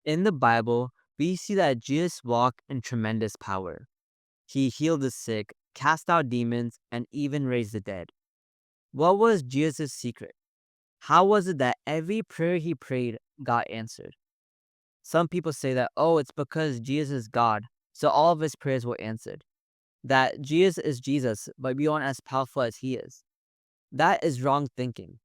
In the Bible, we see that Jesus walked in tremendous power. He healed the sick, cast out demons, and even raised the dead. What was Jesus' secret? How was it that every prayer he prayed got answered? Some people say that, oh, it's because Jesus is God, so all of his prayers were answered. That Jesus is Jesus, but we aren't as powerful as he is. That is wrong thinking.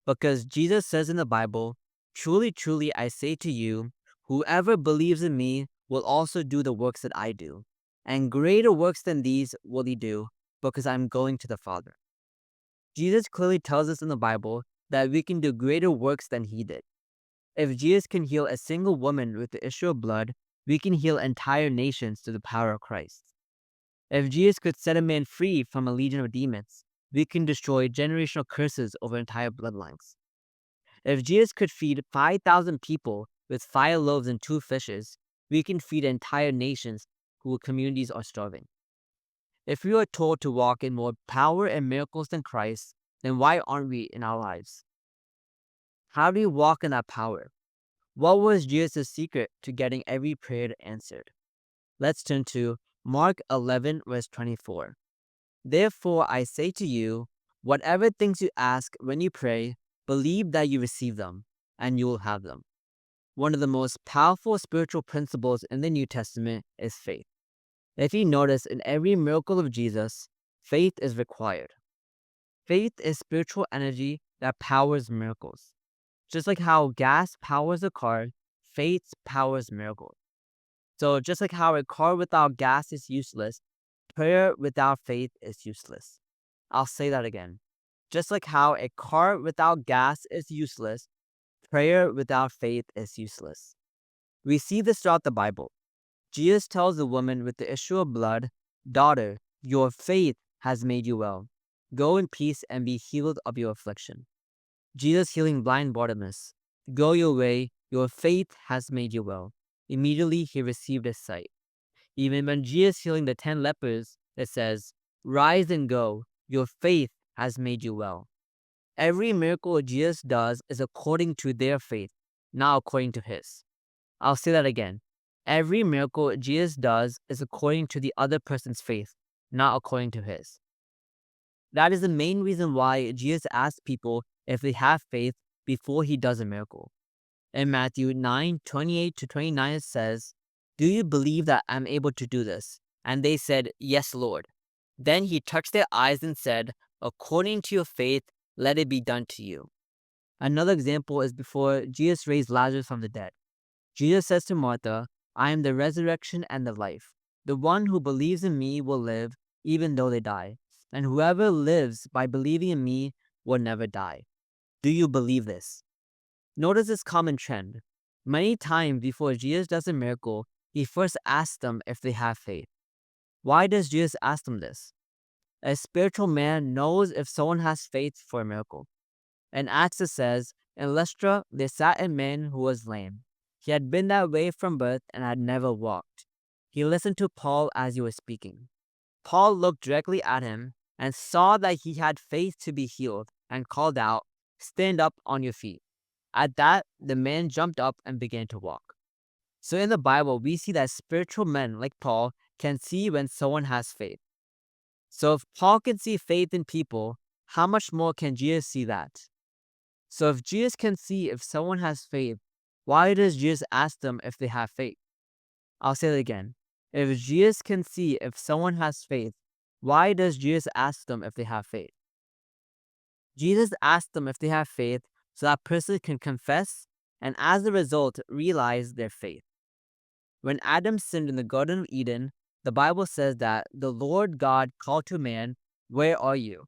Because Jesus says in the Bible, "Truly, truly, I say to you, whoever believes in me will also do the works that I do. And greater works than these will he do, because I'm going to the Father." Jesus clearly tells us in the Bible that we can do greater works than he did. If Jesus can heal a single woman with the issue of blood, we can heal entire nations through the power of Christ. If Jesus could set a man free from a legion of demons, we can destroy generational curses over entire bloodlines. If Jesus could feed 5,000 people with 5 loaves and 2 fishes, we can feed entire nations whose communities are starving. If we are told to walk in more power and miracles than Christ, then why aren't we in our lives? How do we walk in that power? What was Jesus' secret to getting every prayer answered? Let's turn to Mark 11, verse 24. Therefore, I say to you, whatever things you ask when you pray, believe that you receive them, and you will have them. One of the most powerful spiritual principles in the New Testament is faith. If you notice, in every miracle of Jesus, faith is required. Faith is spiritual energy that powers miracles. Just like how gas powers a car, faith powers miracles. So, just like how a car without gas is useless, prayer without faith is useless. I'll say that again. Just like how a car without gas is useless, prayer without faith is useless. We see this throughout the Bible. Jesus tells the woman with the issue of blood, "Daughter, your faith has made you well. Go in peace and be healed of your affliction." Jesus healing blind Bartimaeus, "Go your way, your faith has made you well." Immediately he received his sight. Even when Jesus healing the 10 lepers, it says, "Rise and go, your faith has made you well." Every miracle Jesus does is according to their faith, not according to his. I'll say that again. Every miracle Jesus does is according to the other person's faith, not according to his. That is the main reason why Jesus asks people if they have faith before he does a miracle. In Matthew 9:28 to 29, it says, "Do you believe that I'm able to do this?" And they said, "Yes, Lord." Then he touched their eyes and said, "According to your faith, let it be done to you." Another example is before Jesus raised Lazarus from the dead. Jesus says to Martha, "I am the resurrection and the life. The one who believes in me will live even though they die. And whoever lives by believing in me will never die." Do you believe this? Notice this common trend. Many times before Jesus does a miracle, he first asks them if they have faith. Why does Jesus ask them this? A spiritual man knows if someone has faith for a miracle. And Acts it says, "In Lystra there sat a man who was lame. He had been that way from birth and had never walked. He listened to Paul as he was speaking. Paul looked directly at him and saw that he had faith to be healed and called out, 'Stand up on your feet.' At that, the man jumped up and began to walk." So in the Bible, we see that spiritual men like Paul can see when someone has faith. So if Paul can see faith in people, how much more can Jesus see that? So if Jesus can see if someone has faith, why does Jesus ask them if they have faith? I'll say it again. If Jesus can see if someone has faith, why does Jesus ask them if they have faith? Jesus asked them if they have faith so that person can confess and as a result realize their faith. When Adam sinned in the Garden of Eden, the Bible says that the Lord God called to man, "Where are you?"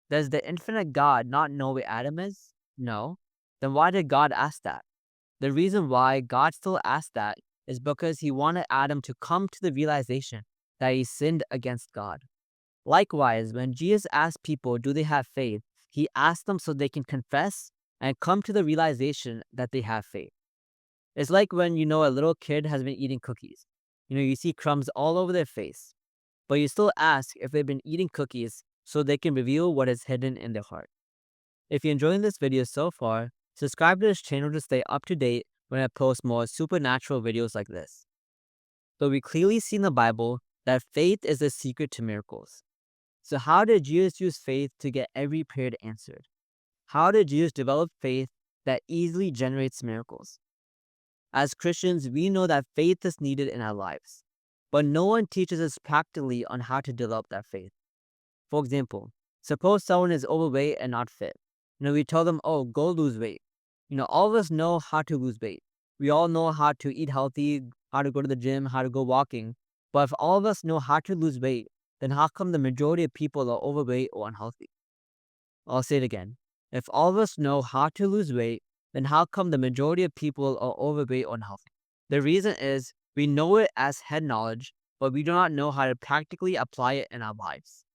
Does the infinite God not know where Adam is? No. Then why did God ask that? The reason why God still asked that is because he wanted Adam to come to the realization that he sinned against God. Likewise, when Jesus asked people, do they have faith? He asked them so they can confess and come to the realization that they have faith. It's like when a little kid has been eating cookies. You see crumbs all over their face, but you still ask if they've been eating cookies so they can reveal what is hidden in their heart. If you're enjoying this video so far, subscribe to this channel to stay up to date when I post more supernatural videos like this. So we clearly see in the Bible that faith is the secret to miracles. So how did Jesus use faith to get every prayer answered? How did Jesus develop faith that easily generates miracles? As Christians, we know that faith is needed in our lives, but no one teaches us practically on how to develop that faith. For example, suppose someone is overweight and not fit. We tell them, oh, go lose weight. All of us know how to lose weight. We all know how to eat healthy, how to go to the gym, how to go walking. But if all of us know how to lose weight, then how come the majority of people are overweight or unhealthy? I'll say it again. If all of us know how to lose weight, then how come the majority of people are overweight or unhealthy? The reason is we know it as head knowledge, but we do not know how to practically apply it in our lives.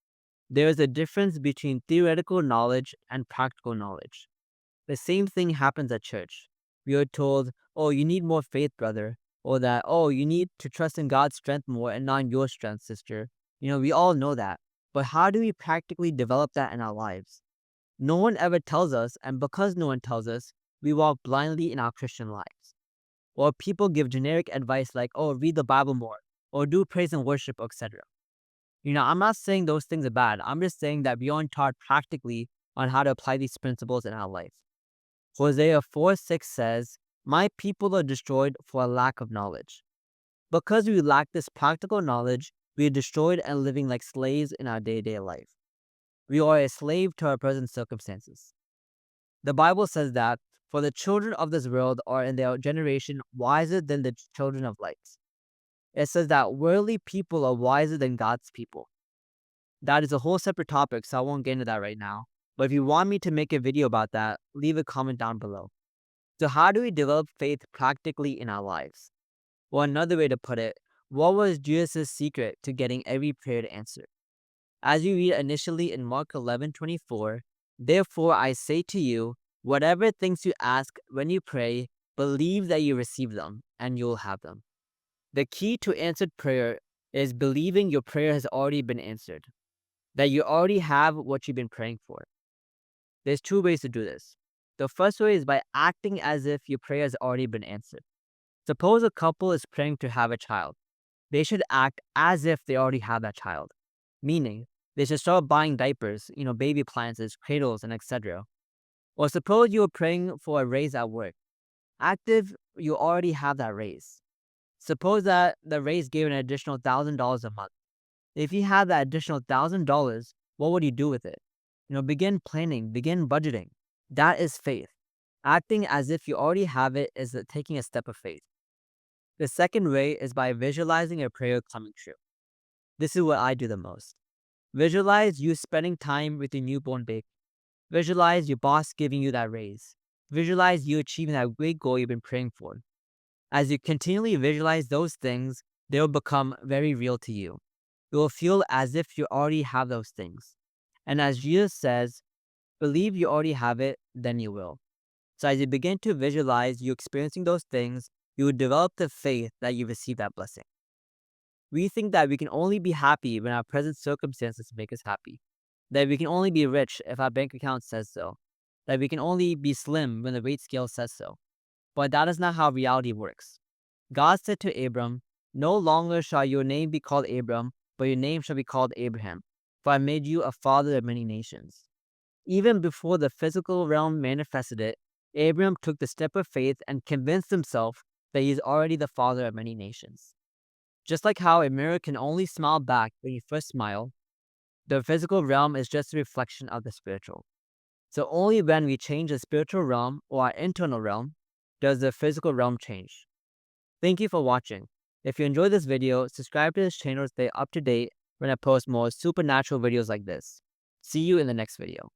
There is a difference between theoretical knowledge and practical knowledge. The same thing happens at church. We are told, oh, you need more faith, brother, or that, oh, you need to trust in God's strength more and not in your strength, sister. We all know that. But how do we practically develop that in our lives? No one ever tells us, and because no one tells us, we walk blindly in our Christian lives. Or people give generic advice like, oh, read the Bible more, or do praise and worship, etc. I'm not saying those things are bad. I'm just saying that we aren't taught practically on how to apply these principles in our life. Hosea 4:6 says, my people are destroyed for a lack of knowledge. Because we lack this practical knowledge, we are destroyed and living like slaves in our day-to-day life. We are a slave to our present circumstances. The Bible says that, for the children of this world are in their generation wiser than the children of light. It says that worldly people are wiser than God's people. That is a whole separate topic, so I won't get into that right now. But if you want me to make a video about that, leave a comment down below. So how do we develop faith practically in our lives? Well, another way to put it, what was Jesus' secret to getting every prayer answered? As you read initially in Mark 11:24, therefore I say to you, whatever things you ask when you pray, believe that you receive them, and you'll have them. The key to answered prayer is believing your prayer has already been answered, that you already have what you've been praying for. There's two ways to do this. The first way is by acting as if your prayer has already been answered. Suppose a couple is praying to have a child. They should act as if they already have that child, meaning they should start buying diapers, baby appliances, cradles, and etc. Or suppose you are praying for a raise at work. Active, you already have that raise. Suppose that the raise gave an additional $1,000 a month. If you had that additional $1,000, what would you do with it? Begin planning, begin budgeting. That is faith. Acting as if you already have it is taking a step of faith. The second way is by visualizing a prayer coming true. This is what I do the most. Visualize you spending time with your newborn baby. Visualize your boss giving you that raise. Visualize you achieving that great goal you've been praying for. As you continually visualize those things, they will become very real to you. You will feel as if you already have those things. And as Jesus says, believe you already have it, then you will. So as you begin to visualize you experiencing those things, you will develop the faith that you receive that blessing. We think that we can only be happy when our present circumstances make us happy. That we can only be rich if our bank account says so. That we can only be slim when the weight scale says so. But that is not how reality works. God said to Abram, no longer shall your name be called Abram, but your name shall be called Abraham, for I made you a father of many nations. Even before the physical realm manifested it, Abram took the step of faith and convinced himself that he is already the father of many nations. Just like how a mirror can only smile back when you first smile, the physical realm is just a reflection of the spiritual. So only when we change the spiritual realm or our internal realm does the physical realm change. Thank you for watching. If you enjoyed this video, subscribe to this channel to stay up to date when I post more supernatural videos like this. See you in the next video.